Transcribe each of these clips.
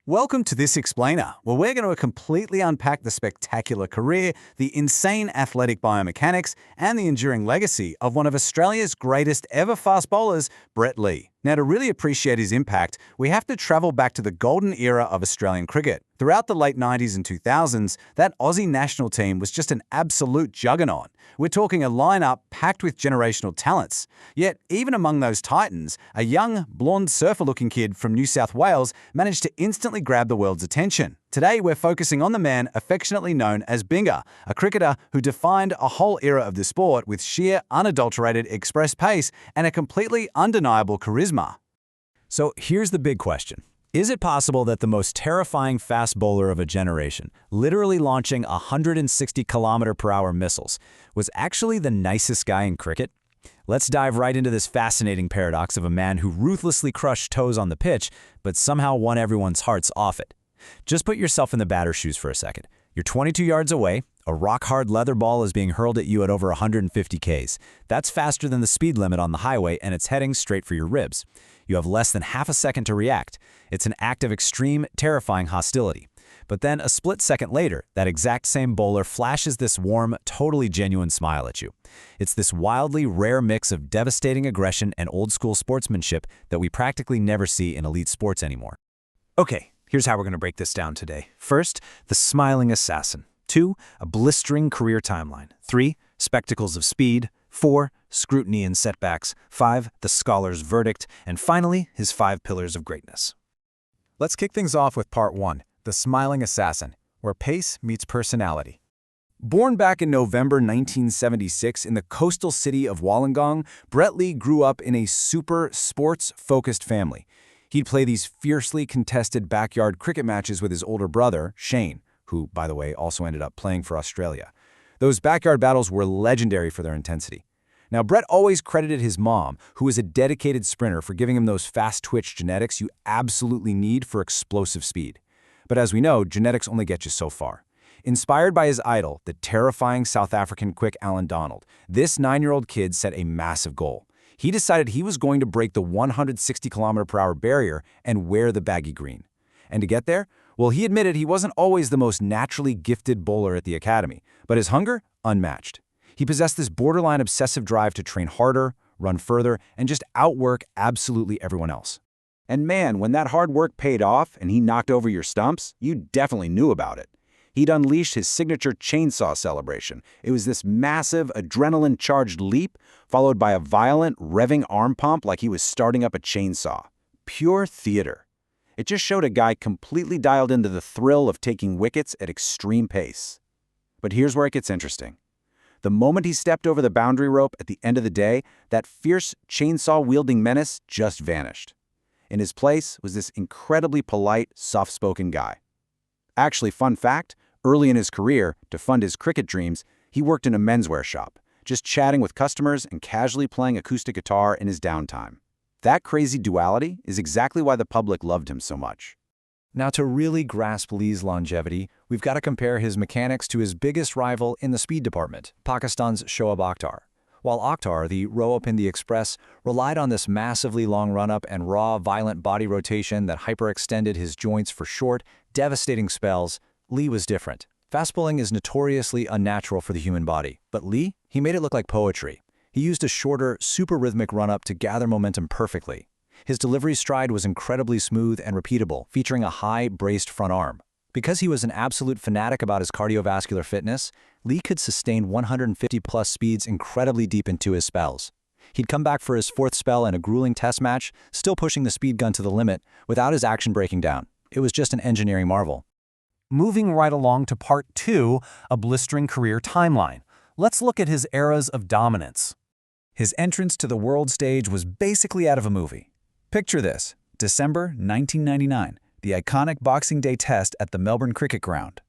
Welcome to this explainer, where we're going to completely unpack the spectacular career, the insane athletic biomechanics, and the enduring legacy of one of Australia's greatest ever fast bowlers, Brett Lee. Now, to really appreciate his impact, we have to travel back to the golden era of Australian cricket. Throughout the late 90s and 2000s, that Aussie national team was just an absolute juggernaut. We're talking a lineup packed with generational talents. Yet, even among those titans, a young, blonde surfer-looking kid from New South Wales managed to instantly grab the world's attention. Today, we're focusing on the man affectionately known as Binga, a cricketer who defined a whole era of the sport with sheer, unadulterated express pace and a completely undeniable charisma. So here's the big question. Is it possible that the most terrifying fast bowler of a generation, literally launching 160km/h missiles, was actually the nicest guy in cricket? Let's dive right into this fascinating paradox of a man who ruthlessly crushed toes on the pitch, but somehow won everyone's hearts off it. Just put yourself in the batter's shoes for a second. You're 22 yards away, a rock-hard leather ball is being hurled at you at over 150 Ks. That's faster than the speed limit on the highway, and it's heading straight for your ribs. You have less than half a second to react. It's an act of extreme, terrifying hostility. But then a split second later, that exact same bowler flashes this warm, totally genuine smile at you. It's this wildly rare mix of devastating aggression and old-school sportsmanship that we practically never see in elite sports anymore. Okay, here's how we're going to break this down today. First, the smiling assassin. 2, a blistering career timeline. 3, spectacles of speed. 4, scrutiny and setbacks. 5, the scholar's verdict. And finally, his 5 pillars of greatness. Let's kick things off with part 1, the smiling assassin, where pace meets personality. Born back in November 1976 in the coastal city of Wollongong, Brett Lee grew up in a super sports-focused family. He'd play these fiercely contested backyard cricket matches with his older brother, Shane, who, by the way, also ended up playing for Australia. Those backyard battles were legendary for their intensity. Now, Brett always credited his mom, who was a dedicated sprinter, for giving him those fast-twitch genetics you absolutely need for explosive speed. But as we know, genetics only get you so far. Inspired by his idol, the terrifying South African quick Alan Donald, this 9-year-old kid set a massive goal. He decided he was going to break the 160km/h barrier and wear the baggy green. And to get there, well, he admitted he wasn't always the most naturally gifted bowler at the academy, but his hunger, unmatched. He possessed this borderline obsessive drive to train harder, run further, and just outwork absolutely everyone else. And man, when that hard work paid off and he knocked over your stumps, you definitely knew about it. He'd unleashed his signature chainsaw celebration. It was this massive, adrenaline-charged leap, followed by a violent, revving arm pump like he was starting up a chainsaw. Pure theater. It just showed a guy completely dialed into the thrill of taking wickets at extreme pace. But here's where it gets interesting. The moment he stepped over the boundary rope at the end of the day, that fierce, chainsaw-wielding menace just vanished. In his place was this incredibly polite, soft-spoken guy. Actually, fun fact, early in his career, to fund his cricket dreams, he worked in a menswear shop, just chatting with customers and casually playing acoustic guitar in his downtime. That crazy duality is exactly why the public loved him so much. Now, to really grasp Lee's longevity, we've got to compare his mechanics to his biggest rival in the speed department, Pakistan's Shoaib Akhtar. While Akhtar, the Rawalpindi Express, relied on this massively long run-up and raw, violent body rotation that hyperextended his joints for short, devastating spells, Lee was different. Fast bowling is notoriously unnatural for the human body, but Lee, he made it look like poetry. He used a shorter, super rhythmic run-up to gather momentum perfectly. His delivery stride was incredibly smooth and repeatable, featuring a high, braced front arm. Because he was an absolute fanatic about his cardiovascular fitness, Lee could sustain 150-plus speeds incredibly deep into his spells. He'd come back for his 4th spell in a grueling test match, still pushing the speed gun to the limit, without his action breaking down. It was just an engineering marvel. Moving right along to part 2, a blistering career timeline. Let's look at his eras of dominance. His entrance to the world stage was basically out of a movie. Picture this, December 1999, the iconic Boxing Day test at the Melbourne Cricket Ground.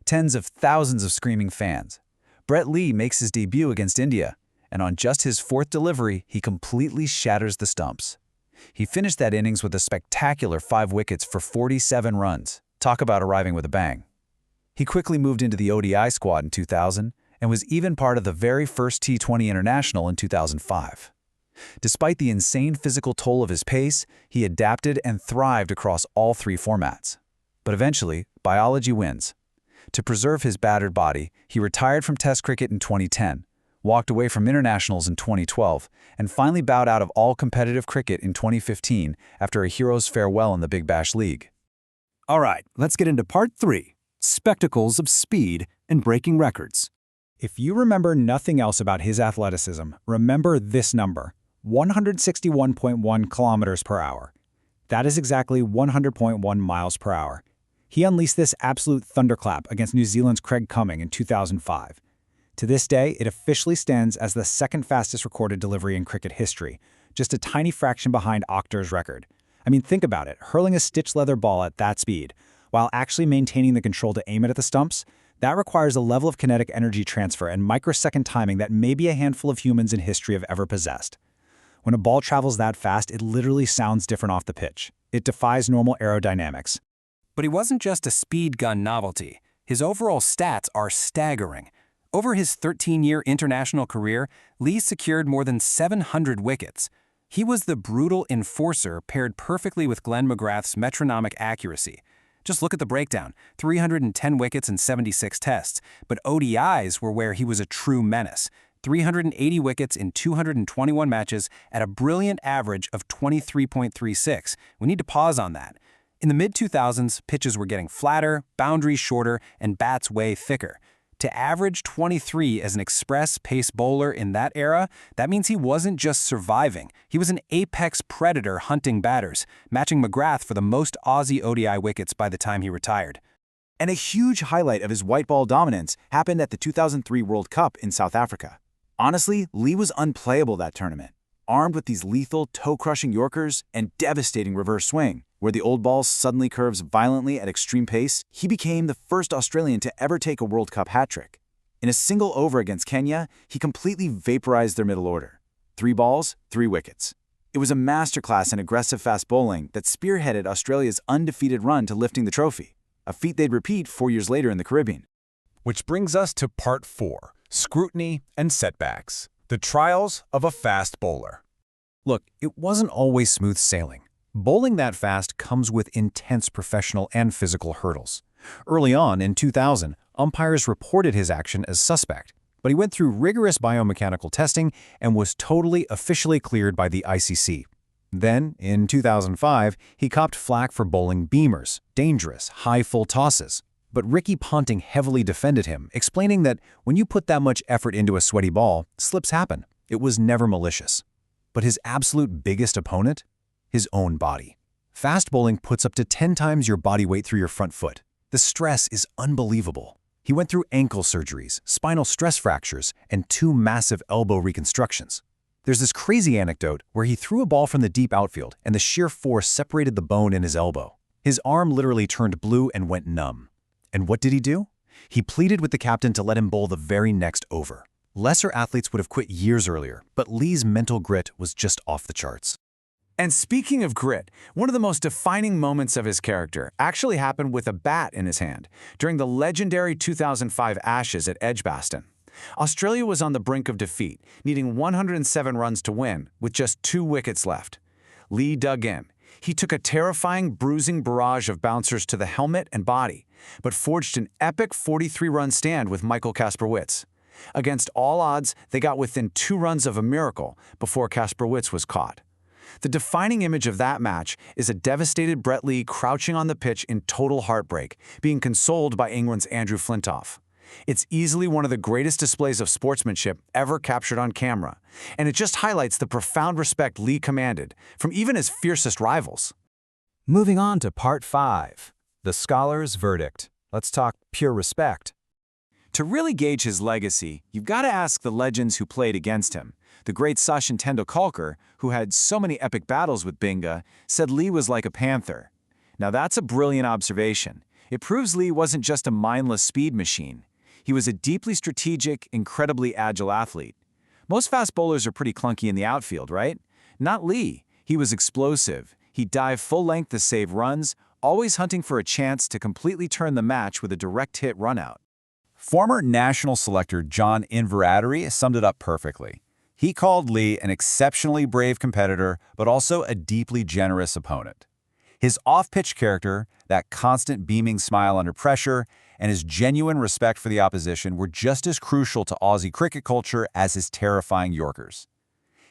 Tens of thousands of screaming fans. Brett Lee makes his debut against India, and on just his 4th delivery, he completely shatters the stumps. He finished that innings with a spectacular 5 wickets for 47 runs. Talk about arriving with a bang. He quickly moved into the ODI squad in 2000 and was even part of the very first T20 International in 2005. Despite the insane physical toll of his pace, he adapted and thrived across all 3 formats. But eventually, biology wins. To preserve his battered body, he retired from Test cricket in 2010, walked away from internationals in 2012, and finally bowed out of all competitive cricket in 2015 after a hero's farewell in the Big Bash League. All right, let's get into part 3, spectacles of speed and breaking records. If you remember nothing else about his athleticism, remember this number, 161.1 kilometers per hour. That is exactly 100.1 miles per hour. He unleashed this absolute thunderclap against New Zealand's Craig Cumming in 2005. To this day, it officially stands as the second fastest recorded delivery in cricket history, just a tiny fraction behind Akhtar's record. I mean, think about it, hurling a stitched leather ball at that speed, while actually maintaining the control to aim it at the stumps, that requires a level of kinetic energy transfer and microsecond timing that maybe a handful of humans in history have ever possessed. When a ball travels that fast, it literally sounds different off the pitch. It defies normal aerodynamics. But he wasn't just a speed gun novelty. His overall stats are staggering. Over his 13-year international career, Lee secured more than 700 wickets. He was the brutal enforcer paired perfectly with Glenn McGrath's metronomic accuracy. Just look at the breakdown, 310 wickets in 76 tests, but ODIs were where he was a true menace. 380 wickets in 221 matches at a brilliant average of 23.36. We need to pause on that. In the mid-2000s, pitches were getting flatter, boundaries shorter, and bats way thicker. To average 23 as an express pace bowler in that era, that means he wasn't just surviving. He was an apex predator hunting batters, matching McGrath for the most Aussie ODI wickets by the time he retired. And a huge highlight of his white ball dominance happened at the 2003 World Cup in South Africa. Honestly, Lee was unplayable that tournament. Armed with these lethal, toe-crushing Yorkers and devastating reverse swing, where the old ball suddenly curves violently at extreme pace, he became the first Australian to ever take a World Cup hat-trick. In a single over against Kenya, he completely vaporized their middle order. 3 balls, 3 wickets. It was a masterclass in aggressive fast bowling that spearheaded Australia's undefeated run to lifting the trophy, a feat they'd repeat 4 years later in the Caribbean. Which brings us to part 4, scrutiny and setbacks. The trials of a fast bowler. Look, it wasn't always smooth sailing. Bowling that fast comes with intense professional and physical hurdles. Early on, in 2000, umpires reported his action as suspect, but he went through rigorous biomechanical testing and was totally officially cleared by the ICC. Then, in 2005, he copped flack for bowling beamers, dangerous, high full tosses. But Ricky Ponting heavily defended him, explaining that when you put that much effort into a sweaty ball, slips happen. It was never malicious. But his absolute biggest opponent? His own body. Fast bowling puts up to 10 times your body weight through your front foot. The stress is unbelievable. He went through ankle surgeries, spinal stress fractures, and 2 massive elbow reconstructions. There's this crazy anecdote where he threw a ball from the deep outfield and the sheer force separated the bone in his elbow. His arm literally turned blue and went numb. And what did he do? He pleaded with the captain to let him bowl the very next over. Lesser athletes would have quit years earlier, but Lee's mental grit was just off the charts. And speaking of grit, one of the most defining moments of his character actually happened with a bat in his hand during the legendary 2005 Ashes at Edgbaston. Australia was on the brink of defeat, needing 107 runs to win, with just 2 wickets left. Lee dug in. He took a terrifying, bruising barrage of bouncers to the helmet and body, but forged an epic 43-run stand with Michael Kasperwitz. Against all odds, they got within 2 runs of a miracle before Kasperwitz was caught. The defining image of that match is a devastated Brett Lee crouching on the pitch in total heartbreak, being consoled by England's Andrew Flintoff. It's easily one of the greatest displays of sportsmanship ever captured on camera, and it just highlights the profound respect Lee commanded from even his fiercest rivals. Moving on to part 5, the scholar's verdict. Let's talk pure respect. To really gauge his legacy, you've got to ask the legends who played against him. The great Sachin Tendulkar, who had so many epic battles with Binga, said Lee was like a panther. Now that's a brilliant observation. It proves Lee wasn't just a mindless speed machine. He was a deeply strategic, incredibly agile athlete. Most fast bowlers are pretty clunky in the outfield, right? Not Lee. He was explosive. He'd dive full length to save runs, always hunting for a chance to completely turn the match with a direct hit runout. Former national selector John Inverarity summed it up perfectly. He called Lee an exceptionally brave competitor, but also a deeply generous opponent. His off-pitch character, that constant beaming smile under pressure, and his genuine respect for the opposition were just as crucial to Aussie cricket culture as his terrifying Yorkers.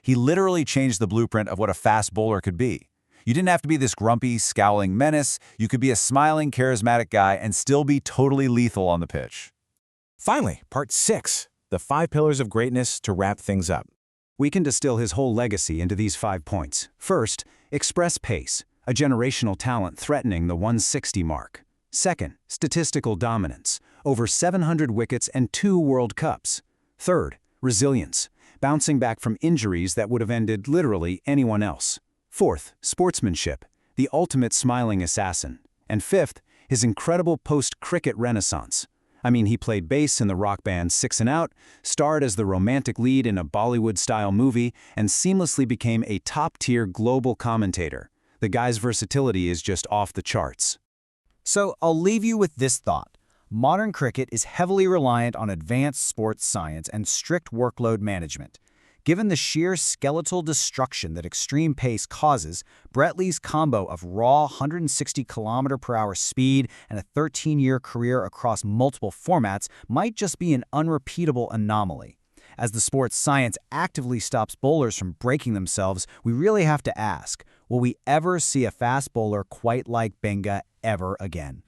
He literally changed the blueprint of what a fast bowler could be. You didn't have to be this grumpy, scowling menace. You could be a smiling, charismatic guy and still be totally lethal on the pitch. Finally, part 6, the 5 pillars of greatness to wrap things up. We can distill his whole legacy into these 5 points. First, express pace, a generational talent threatening the 160 mark. Second, statistical dominance, over 700 wickets and 2 World Cups. Third, resilience, bouncing back from injuries that would have ended literally anyone else. Fourth, sportsmanship, the ultimate smiling assassin. And fifth, his incredible post-cricket renaissance. I mean, he played bass in the rock band Six and Out, starred as the romantic lead in a Bollywood-style movie, and seamlessly became a top-tier global commentator. The guy's versatility is just off the charts. So I'll leave you with this thought. Modern cricket is heavily reliant on advanced sports science and strict workload management. Given the sheer skeletal destruction that extreme pace causes, Brett Lee's combo of raw 160 km/h speed and a 13-year career across multiple formats might just be an unrepeatable anomaly. As the sports science actively stops bowlers from breaking themselves, we really have to ask, will we ever see a fast bowler quite like Binga ever again?